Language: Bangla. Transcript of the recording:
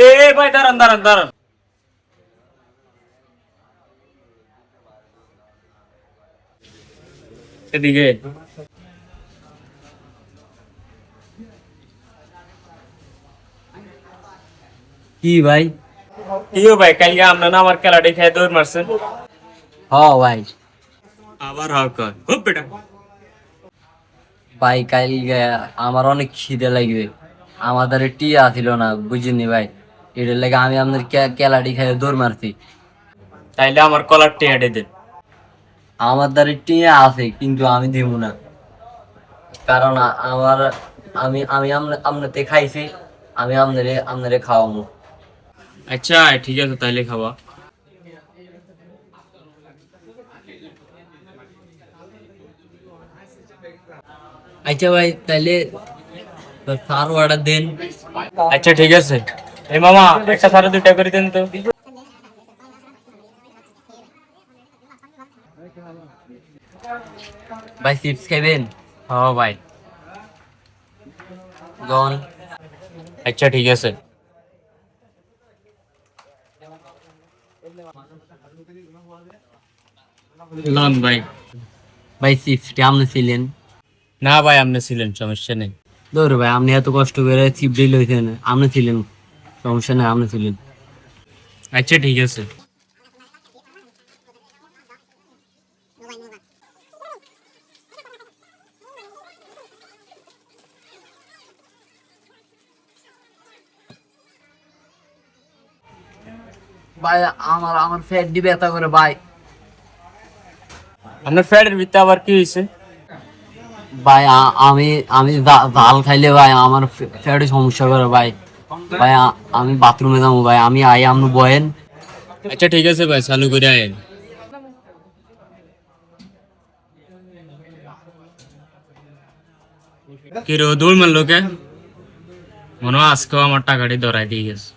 এ ভাই দাঁড়ান দাঁড়ান দাঁড়ান, এদিকে। কি ভাই? কি গো ভাই, কালকে আপনার না আমার খেলাটি খেয়ে দৌড় মারছেন? হ ভাই। আবার হাও কর হুপ বেটা। ভাই কালকে আমার অনেক খিদে লাগবে, আমাদের টিয়া ছিল না বুঝিনি ভাই, এটার লাগে আমি আপনার কেলাটি খেয়ে দৌড় মারছি। তাইলে আমার কলার টিয়াটে দেন। আমার দ্বারা টিয়া আছে কিন্তু আমি দিব না, কারণ আমার আমি আমি আপনাতে খাইছি, আমি আপনারে খাওয়াবো। আচ্ছা ঠিক আছে, তাইলে খাওয়া। আচ্ছা ভাই তাইলে স্যার অর্ডার দেন। আচ্ছা ঠিক আছে। এই মামা একটা সাড়ে 2টা করে দেন তো। ভাই চিপস খাইবেন? হ্যাঁ ভাই। গন। আচ্ছা ঠিক আছে। লন ভাই। ভাই চিপসটি আপনি ছিলেন? না ভাই, আপনি ছিলেন, সমস্যা নেই। দৌড় ভাই, আপনি এত কষ্ট করে চিপসটি লইছেন, আপনি ছিলেন, সমস্যা নেই, আপনি ছিলেন। আচ্ছা ঠিক আছে। ভাই আমার আমার পেট দি ব্যথা করে ভাই। আপনার ফ্যাটের ভিতরে আবার কি হয়েছে? ভাই আমি আমি জাল খাইলে ভাই আমার পেটে সমস্যা করে ভাই। ভাই আমি বাথরুমে যাবো ভাই, আমি আই আপনি বয়েন। আচ্ছা ঠিক আছে ভাই, চালু করে আয়েন। কি রে, দৌড় মারলো কে? মনে হয় আজকেও আমার টাকাটি ধরাই দিয়ে গেছে।